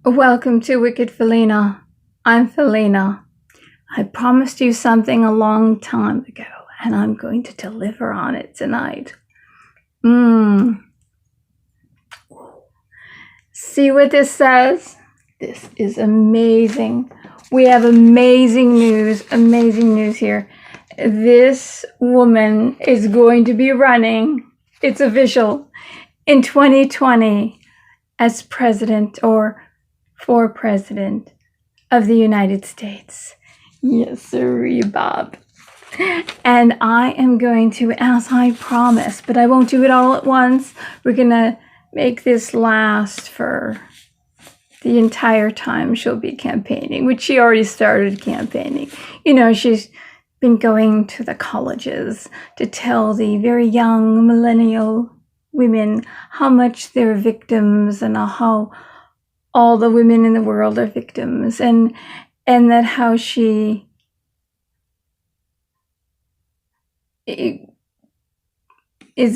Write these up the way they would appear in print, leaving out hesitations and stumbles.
Welcome to Wicked Felina. I'm Felina. I promised you something a long time ago, and I'm going to deliver on it tonight. See what this says? This is amazing. We have amazing news here. This woman is going to be running, it's official, in 2020 as president or for president of the United States. Yes, sir, Bob. And I am going to, as I promised, but I won't do it all at once. We're going to make this last for the entire time she'll be campaigning, which she already started campaigning. You know, she's been going to the colleges to tell the very young millennial women how much they're victims and how all the women in the world are victims, and that how she is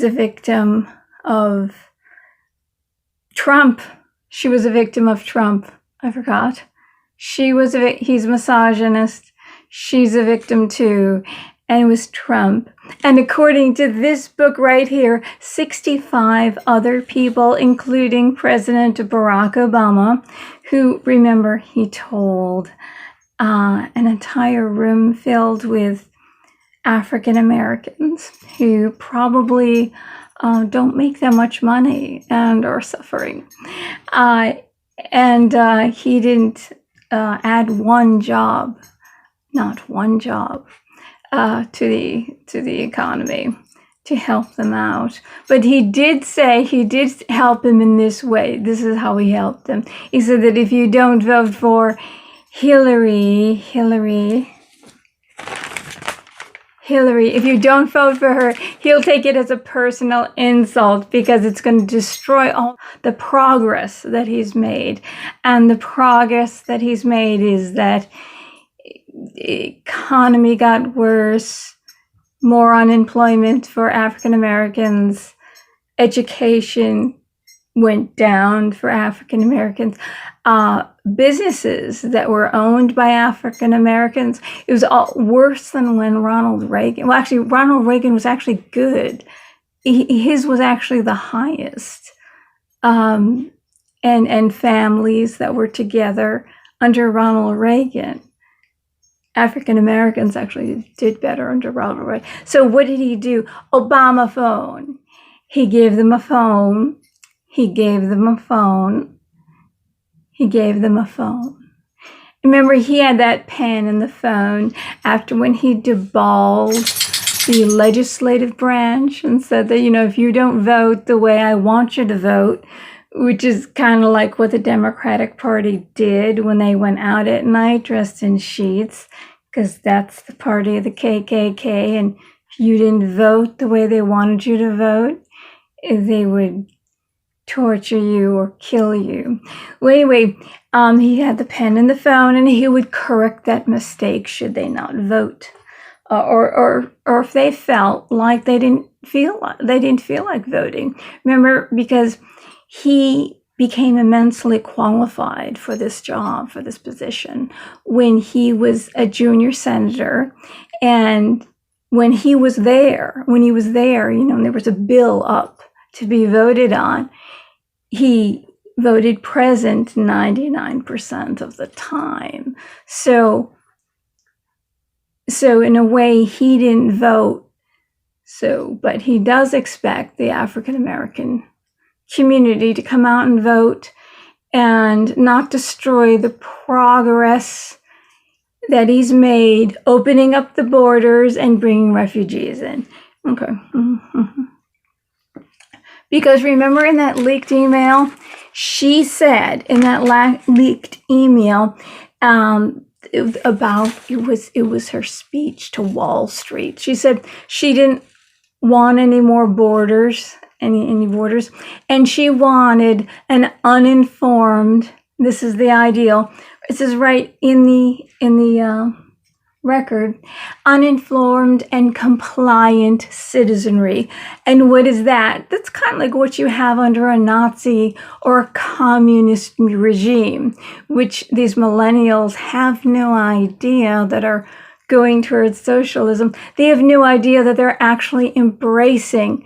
a victim of Trump. She was a victim of Trump. I forgot. He's misogynist. She's a victim too. And it was Trump. And according to this book right here, 65 other people, including President Barack Obama, who, remember, he told an entire room filled with African Americans who probably don't make that much money and are suffering. And he didn't add one job, not one job, to the economy to help them out. But he did say he did help them in this way. This is how he helped them. He said that if you don't vote for Hillary, if you don't vote for her, he'll take it as a personal insult because it's going to destroy all the progress that he's made. And the progress that he's made is that the economy got worse, more unemployment for African Americans, education went down for African Americans, businesses that were owned by African Americans, it was all worse than when Ronald Reagan, well, actually, Ronald Reagan was actually good. His was actually the highest. And families that were together under Ronald Reagan, African Americans actually did better under Ronald Reagan. So what did he do? Obama phone. He gave them a phone. He gave them a phone. He gave them a phone. Remember, he had that pen in the phone after when he devolved the legislative branch and said that, you know, if you don't vote the way I want you to vote, which is kind of like what the Democratic Party did when they went out at night dressed in sheets, because that's the party of the KKK, and if you didn't vote the way they wanted you to vote, they would torture you or kill you. Well, anyway, he had the pen and the phone, and he would correct that mistake should they not vote, or if they felt like they didn't feel like voting. Remember, because he became immensely qualified for this job, for this position, when he was a junior senator, and when he was there, you know, and there was a bill up to be voted on, he voted present 99% of the time. So in a way, he didn't vote. But he does expect the African American community to come out and vote and not destroy the progress that he's made opening up the borders and bringing refugees in. Okay. Mm-hmm. Because remember in that leaked email, she said in that leaked email it was her speech to Wall Street. She said she didn't want any more borders, any borders, and she wanted an uninformed. This is the ideal. This is right in the record, uninformed and compliant citizenry. And what is that? That's kind of like what you have under a Nazi or a communist regime, which these millennials have no idea that are going towards socialism. They have no idea that they're actually embracing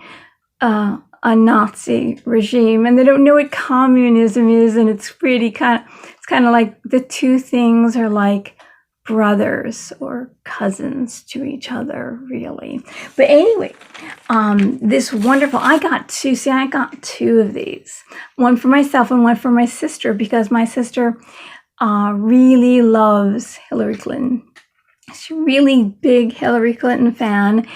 a Nazi regime, and they don't know what communism is, and it's kind of like the two things are like brothers or cousins to each other, really. But anyway, this wonderful, I got two of these, one for myself and one for my sister, because my sister really loves Hillary Clinton. She's a really big Hillary Clinton fan,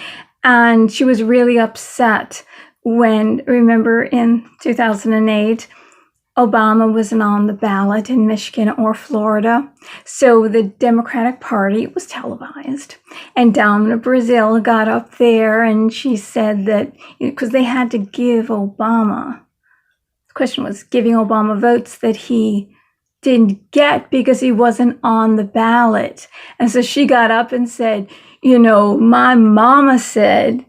and she was really upset when, remember, in 2008, Obama wasn't on the ballot in Michigan or Florida. So the Democratic Party was televised. And Domina Brazil got up there and she said that, because they had to give Obama, the question was giving Obama votes that he didn't get because he wasn't on the ballot. And so she got up and said, my mama said,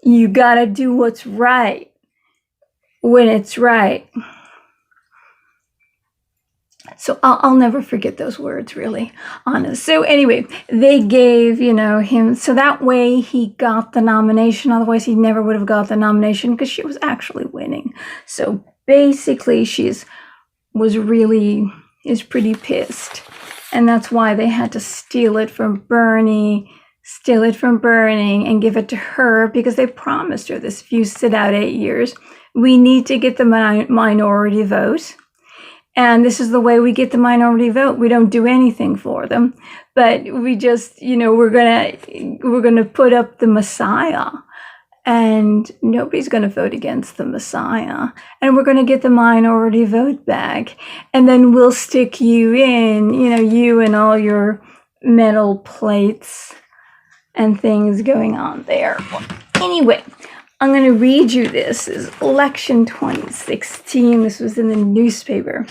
you gotta do what's right when it's right. So I'll never forget those words, really, honest. So anyway, they gave, him, so that way he got the nomination. Otherwise, he never would have got the nomination because she was actually winning. So basically, is pretty pissed. And that's why they had to steal it from Bernie, and give it to her, because they promised her this. If you sit out 8 years, we need to get the minority vote. And this is the way we get the minority vote. We don't do anything for them, but we just, we're gonna put up the Messiah, and nobody's gonna vote against the Messiah, and we're gonna get the minority vote back, and then we'll stick you in, you and all your metal plates and things going on there. Well, anyway, I'm going to read you this. This is election 2016. This was in the newspaper.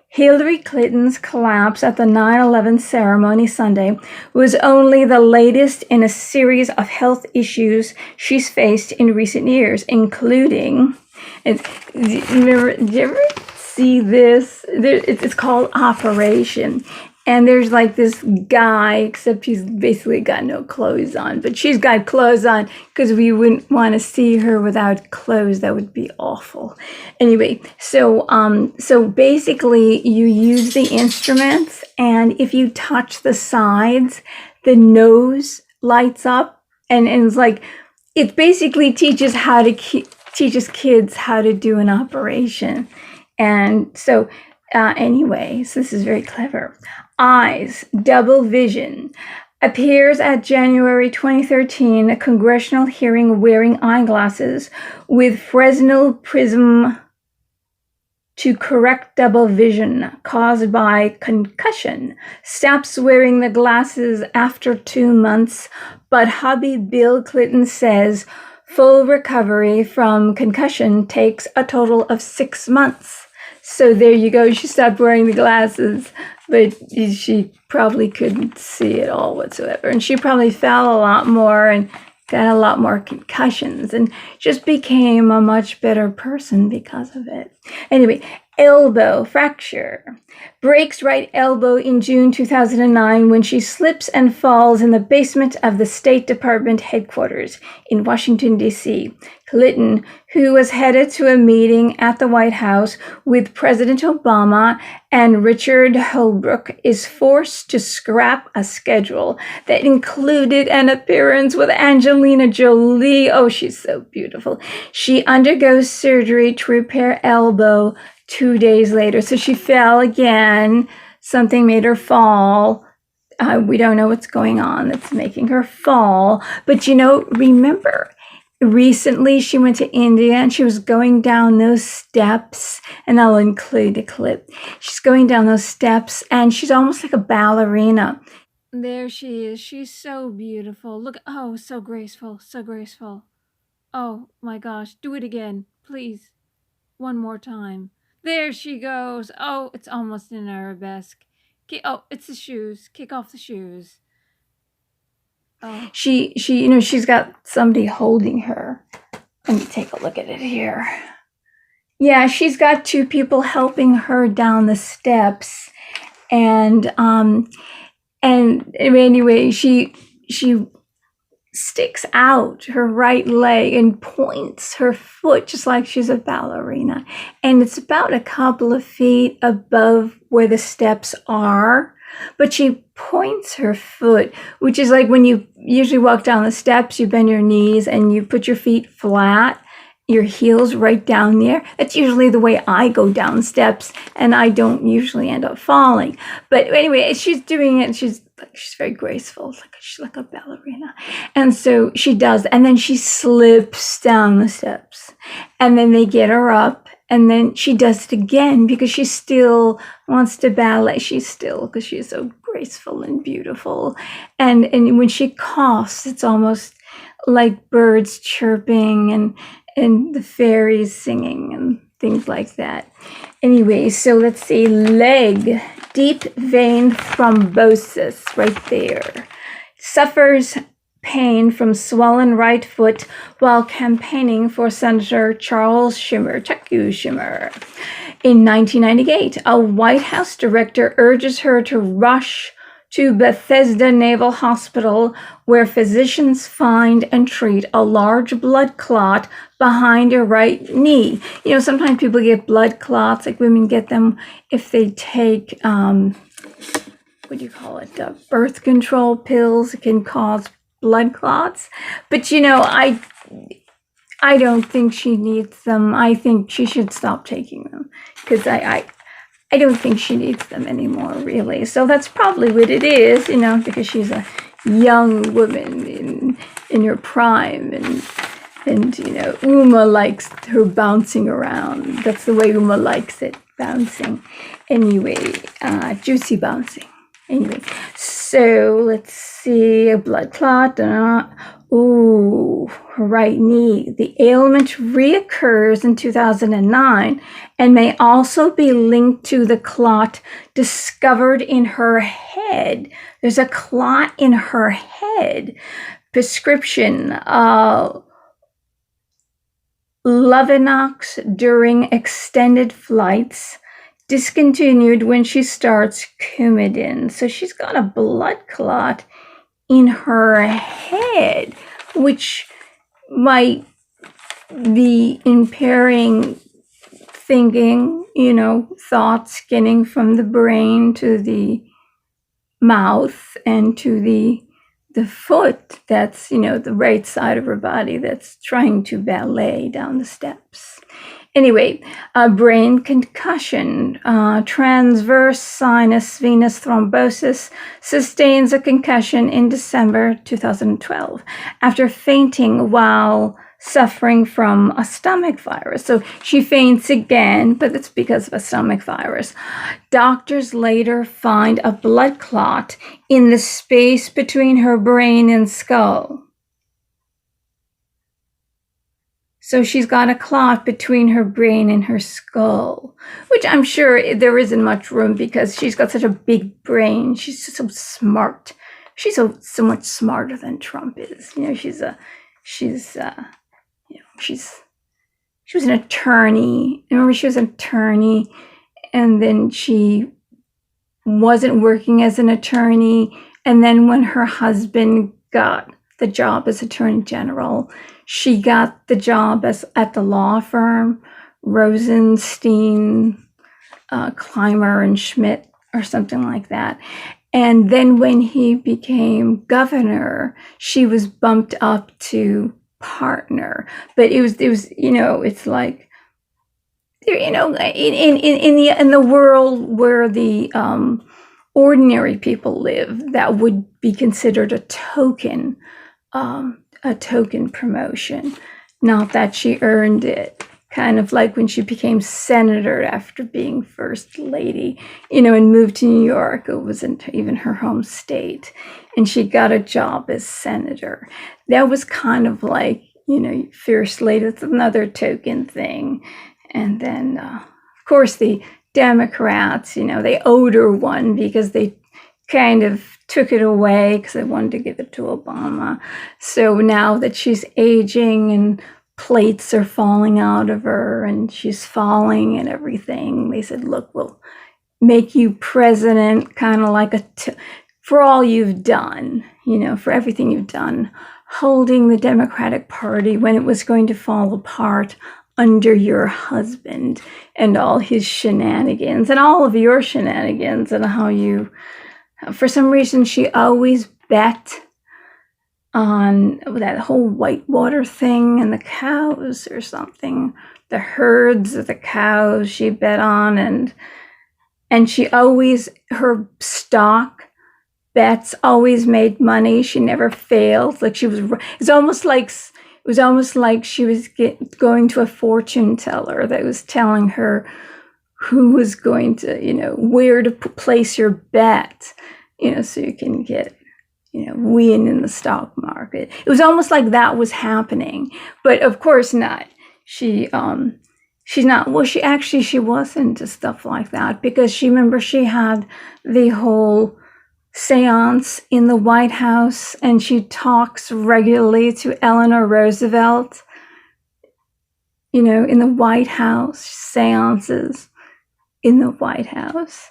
Hillary Clinton's collapse at the 9/11 ceremony Sunday was only the latest in a series of health issues she's faced in recent years, including, did you ever see this? It's called Operation. And there's like this guy, except he's basically got no clothes on. But she's got clothes on because we wouldn't want to see her without clothes. That would be awful. Anyway, so basically you use the instruments, and if you touch the sides, the nose lights up, and it's like, it basically teaches kids how to do an operation. And so anyway, so this is very clever. Eyes, double vision. Appears at January 2013 congressional hearing wearing eyeglasses with Fresnel prism to correct double vision caused by concussion. Stops wearing the glasses after 2 months, but hubby Bill Clinton says full recovery from concussion takes a total of 6 months. So there you go. She stopped wearing the glasses, but she probably couldn't see at all whatsoever. And she probably fell a lot more and got a lot more concussions and just became a much better person because of it. Anyway, elbow fracture. Breaks right elbow in June 2009 when she slips and falls in the basement of the State Department headquarters in Washington, D.C. Clinton, who was headed to a meeting at the White House with President Obama and Richard Holbrooke, is forced to scrap a schedule that included an appearance with Angelina Jolie. Oh, she's so beautiful. She undergoes surgery to repair elbow 2 days later. So she fell again. Something made her fall. We don't know what's going on that's making her fall. But remember, recently she went to India and she was going down those steps, and I'll include a clip. She's going down those steps and she's almost like a ballerina. There she is. She's so beautiful. Look, oh, so graceful, so graceful. Oh my gosh, do it again, please. One more time. There she goes. Oh, it's almost an arabesque. Oh, it's the shoes. Kick off the shoes. She's got somebody holding her. Let me take a look at it here. Yeah, she's got two people helping her down the steps, and anyway, she sticks out her right leg and points her foot just like she's a ballerina, and it's about a couple of feet above where the steps are, but she points her foot, which is like when you usually walk down the steps, you bend your knees and you put your feet flat, your heels right down there. That's usually the way I go down steps, and I don't usually end up falling. But anyway, she's doing it. She's very graceful. She's like a ballerina. And so she does. And then she slips down the steps. And then they get her up. And then she does it again because she still wants to ballet. Because she's so graceful and beautiful. And when she coughs, it's almost like birds chirping and the fairies singing and things like that. Anyway, so let's see, leg, deep vein thrombosis right there. Suffers pain from swollen right foot while campaigning for Senator Charles Schumer, Chuck you, Schumer. In 1998, a White House director urges her to rush to Bethesda Naval Hospital, where physicians find and treat a large blood clot behind her right knee. Sometimes people get blood clots, like women get them if they take, birth control pills. It can cause blood clots. But, I don't think she needs them. I think she should stop taking them because I don't think she needs them anymore, really. So that's probably what it is, because she's a young woman in her prime. And Uma likes her bouncing around. That's the way Uma likes it, bouncing. Anyway, juicy bouncing. Anyway, so let's see, a blood clot. Her right knee. The ailment reoccurs in 2009 and may also be linked to the clot discovered in her head. There's a clot in her head. Prescription, Lovenox during extended flights. Discontinued when she starts Coumadin. So she's got a blood clot in her head, which might be impairing thinking, thoughts getting from the brain to the mouth and to the foot. That's, the right side of her body that's trying to ballet down the steps. Anyway, brain concussion, transverse sinus venous thrombosis, sustains a concussion in December 2012 after fainting while suffering from a stomach virus. So she faints again, but it's because of a stomach virus. Doctors later find a blood clot in the space between her brain and skull. So she's got a clot between her brain and her skull, which I'm sure there isn't much room because she's got such a big brain. She's so smart. She's so much smarter than Trump is. She was an attorney. Remember, she was an attorney, and then she wasn't working as an attorney. And then when her husband got the job as Attorney General, she got the job at the law firm, Rosenstein, Clymer and Schmidt, or something like that. And then when he became governor, she was bumped up to partner. But it was it's like, in the world where the ordinary people live, that would be considered a token promotion. Not that she earned it. Kind of like when she became senator after being first lady, and moved to New York. It wasn't even her home state. And she got a job as senator. That was kind of like, first lady. It's another token thing. And then, of course, the Democrats, they owed her one because they kind of took it away because I wanted to give it to Obama. So now that she's aging and plates are falling out of her and she's falling and everything, they said, look, we'll make you president, kind of like for all you've done, for everything you've done, holding the Democratic Party when it was going to fall apart under your husband and all his shenanigans and all of your shenanigans, and how you, for some reason, she always bet on that whole whitewater thing and the cows or something, the herds of the cows she bet on, and she always, her stock bets always made money. She never failed. Like it was almost like she was going to a fortune teller that was telling her who was going to, where to place your bet, so you can get, win in the stock market. It was almost like that was happening, but of course not. She's not, well, she was into stuff like that because she had the whole seance in the White House, and she talks regularly to Eleanor Roosevelt, in the White House, seances in the White House.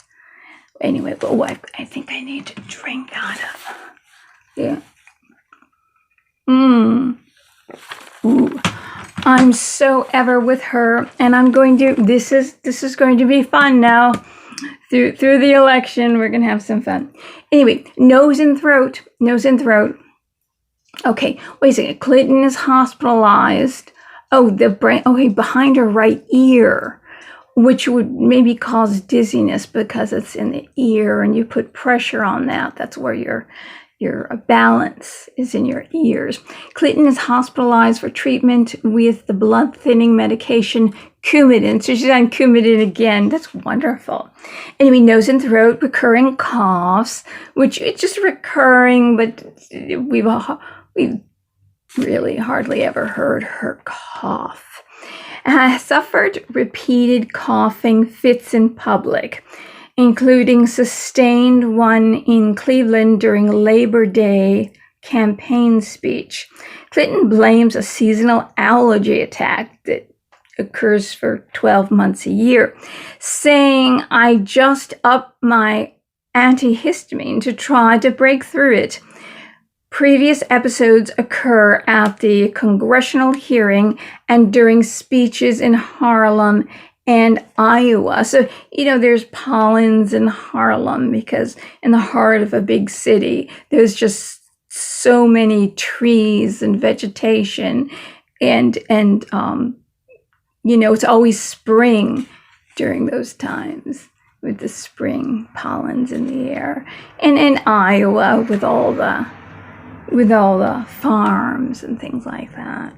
Anyway, but I think I need to drink out of. Yeah. Ooh. I'm so ever with her, and I'm going to, this is going to be fun now. Through the election, we're going to have some fun. Anyway, nose and throat. Okay, wait a second. Clinton is hospitalized. Oh, the brain, okay, behind her right ear, which would maybe cause dizziness because it's in the ear and you put pressure on that. That's where your balance is, in your ears. Clinton is hospitalized for treatment with the blood thinning medication Coumadin. So she's on Coumadin again. That's wonderful. Anyway, nose and throat, recurring coughs, which it's just recurring, but we've really hardly ever heard her cough. Suffered repeated coughing fits in public, including sustained one in Cleveland during Labor Day campaign speech. Clinton blames a seasonal allergy attack that occurs for 12 months a year, saying, I just upped my antihistamine to try to break through it. Previous episodes occur at the congressional hearing and during speeches in Harlem and Iowa. So, there's pollens in Harlem because in the heart of a big city, there's just so many trees and vegetation, and it's always spring during those times with the spring pollens in the air. And in Iowa with all the farms and things like that.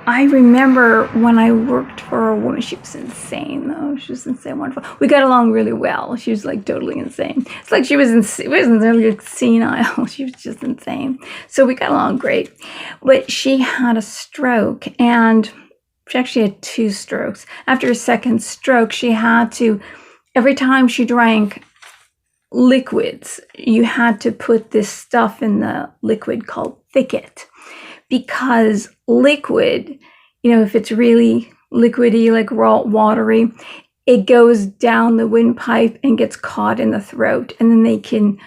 I remember when I worked for a woman, she was insane though. She was insane, wonderful. We got along really well. She was like totally insane. It's like she wasn't really senile. She was just insane. So we got along great. But she had a stroke, and she actually had 2 strokes. After a second stroke, she had to, every time she drank liquids, you had to put this stuff in the liquid called thicket. Because liquid, if it's really liquidy, like raw, watery, it goes down the windpipe and gets caught in the throat, and then they can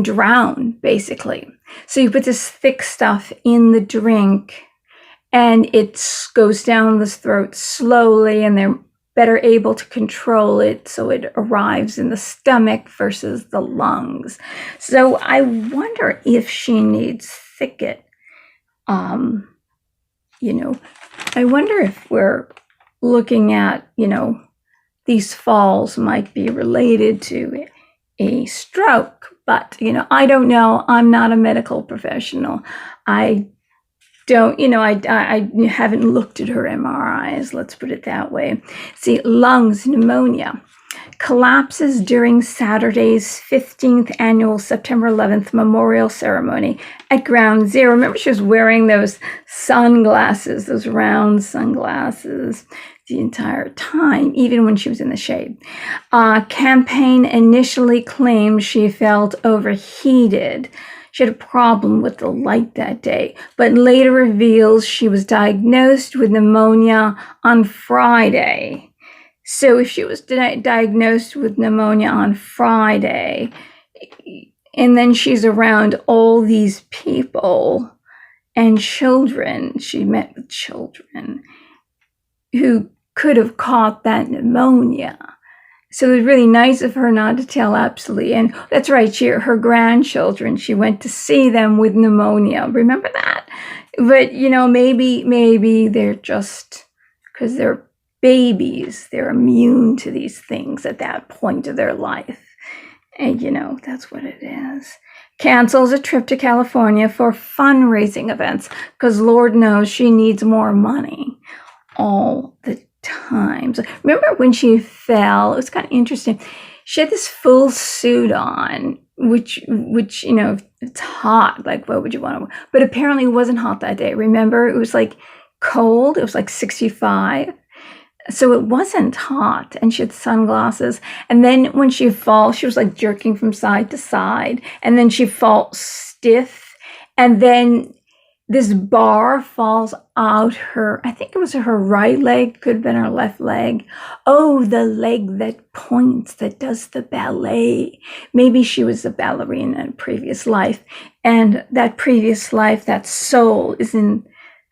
drown, basically. So you put this thick stuff in the drink, and it goes down the throat slowly, and they're better able to control it, so it arrives in the stomach versus the lungs. So I wonder if she needs thicket. I wonder if we're looking at, these falls might be related to a stroke, but, I don't know. I'm not a medical professional. I don't, I haven't looked at her MRIs, let's put it that way. See, lungs, pneumonia. Collapses during Saturday's 15th annual September 11th memorial ceremony at Ground Zero. Remember, she was wearing those sunglasses, those round sunglasses. the entire time, even when she was in the shade. Campaign initially claimed she felt overheated. She had a problem with the light that day, but later reveals she was diagnosed with pneumonia on Friday. So if she was diagnosed with pneumonia on Friday, and then she's around all these people and children, she met with children who could have caught that pneumonia. So it was really nice of her not to tell absolutely. And that's right, her grandchildren, she went to see them with pneumonia. Remember that? But, maybe they're just, because they're babies, they're immune to these things at that point of their life. And, that's what it is. Cancels a trip to California for fundraising events because Lord knows she needs more money all the time. So remember when she fell? It was kind of interesting. She had this full suit on, which it's hot. Like, what would you want to? But apparently, it wasn't hot that day. Remember, it was like cold. It was like 65. So it wasn't hot, and she had sunglasses. And then when she falls, she was like jerking from side to side, and then she falls stiff, and then this bar falls out I think it was her right leg, could have been her left leg. Oh, the leg that points, that does the ballet. Maybe she was a ballerina in a previous life, and that previous life, that soul is in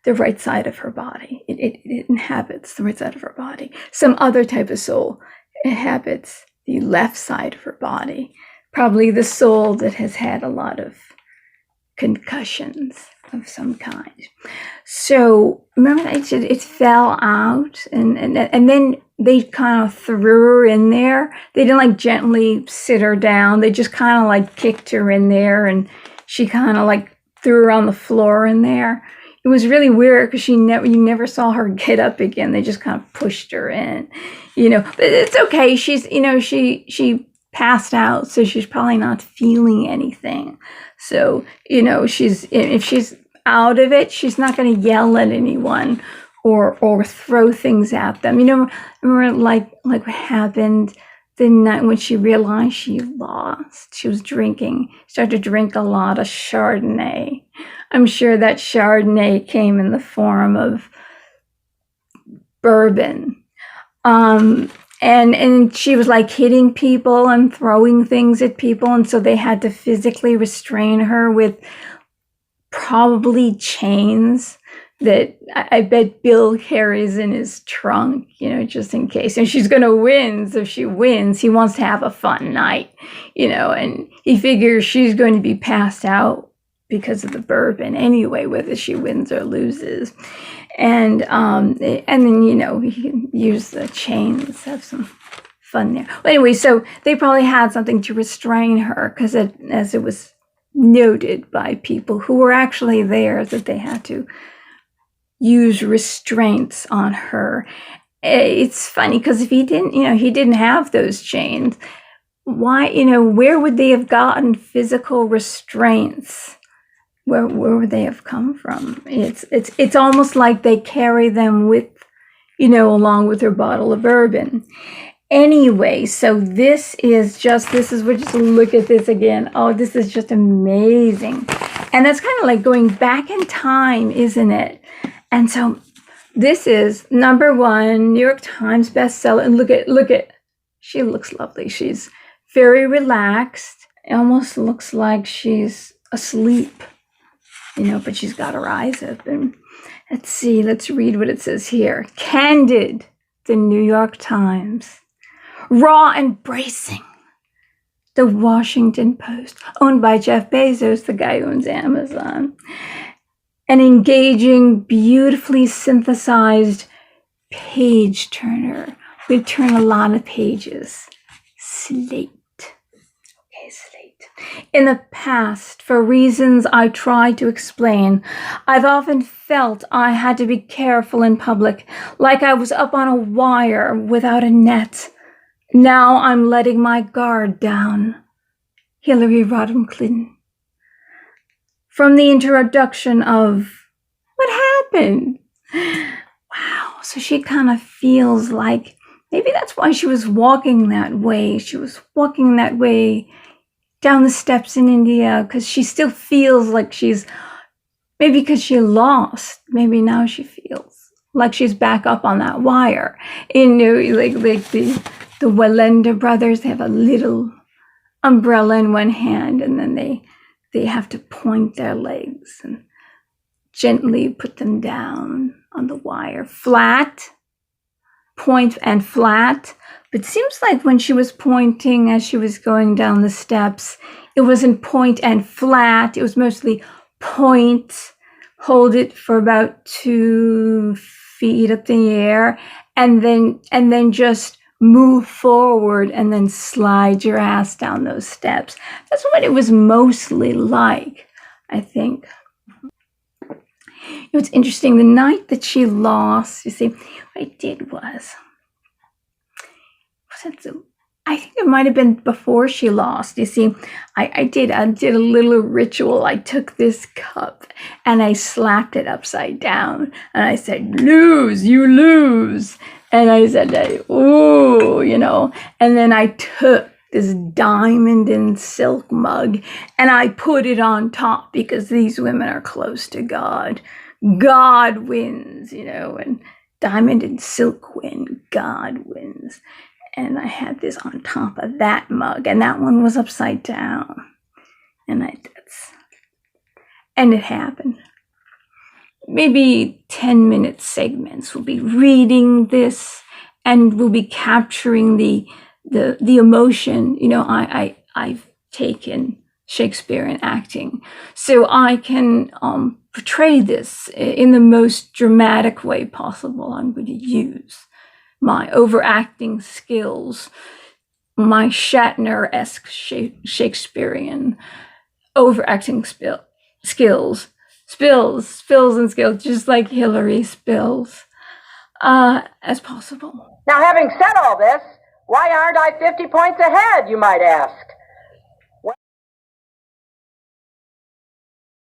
the right side of her body. It inhabits the right side of her body. Some other type of soul inhabits the left side of her body. Probably the soul that has had a lot of concussions of some kind. So remember, it fell out, and then they kind of threw her in there. They didn't like gently sit her down. They just kind of like kicked her in there, and she kind of like threw her on the floor in there. It was really weird because you never saw her get up again. They just kind of pushed her in, But it's okay. She's, she passed out, so she's probably not feeling anything. So, if she's out of it, she's not going to yell at anyone or throw things at them. Remember like what happened the night when she realized she lost. She was started to drink a lot of Chardonnay. I'm sure that Chardonnay came in the form of bourbon. And she was like hitting people and throwing things at people. And so they had to physically restrain her with probably chains that I bet Bill carries in his trunk, just in case. And she's going to win. So if she wins, he wants to have a fun night, and he figures she's going to be passed out because of the bourbon anyway, whether she wins or loses. And then, he can use the chains, have some fun there. But anyway, so they probably had something to restrain her because as it was noted by people who were actually there, that they had to use restraints on her. It's funny because if he didn't have those chains, why, where would they have gotten physical restraints? Where would they have come from? It's almost like they carry them with, along with their bottle of bourbon. Anyway, so this is we're just look at this again. Oh, this is just amazing. And that's kind of like going back in time, isn't it? And so this is #1 New York Times bestseller. And look at, she looks lovely. She's very relaxed. It almost looks like she's asleep, but she's got her eyes open. Let's read what it says here. Candid, the New York Times. Raw and bracing, the Washington Post, owned by Jeff Bezos, the guy who owns Amazon. An engaging, beautifully synthesized page turner. We turn a lot of pages. Slate. Okay, slate. In the past, for reasons I tried to explain, I've often felt I had to be careful in public, like I was up on a wire without a net. Now I'm letting my guard down. Hillary Rodham Clinton. From the introduction of What Happened? Wow. So she kind of feels like maybe that's why she was walking that way. She was walking that way down the steps in India because she still feels like she's, maybe because she lost, maybe now she feels like she's back up on that wire. You know, like the Walenda brothers, they have a little umbrella in one hand, and then they have to point their legs and gently put them down on the wire. Flat, point and flat. But it seems like when she was pointing as she was going down the steps, it wasn't point and flat. It was mostly point, hold it for about 2 feet up in the air, and then just move forward and then slide your ass down those steps. That's what it was mostly like, I think. You know, it's interesting, the night that she lost, you see, what I did was I think it might have been before she lost. You see, I did a little ritual. I took this cup and I slapped it upside down and I said, "Lose, you lose." And I said, "Oh, you know," and then I took this diamond and silk mug and I put it on top because these women are close to God. God wins, you know, and diamond and silk win, God wins. And I had this on top of that mug, and that one was upside down. And it happened. Maybe 10-minute segments. We'll be reading this, and we'll be capturing the emotion. You know, I've taken Shakespearean acting, so I can portray this in the most dramatic way possible. I'm going to use my overacting skills, my Shatner-esque Shakespearean overacting skills, spills and skills, just like Hillary spills, as possible. Now, having said all this, why aren't I 50 points ahead, you might ask?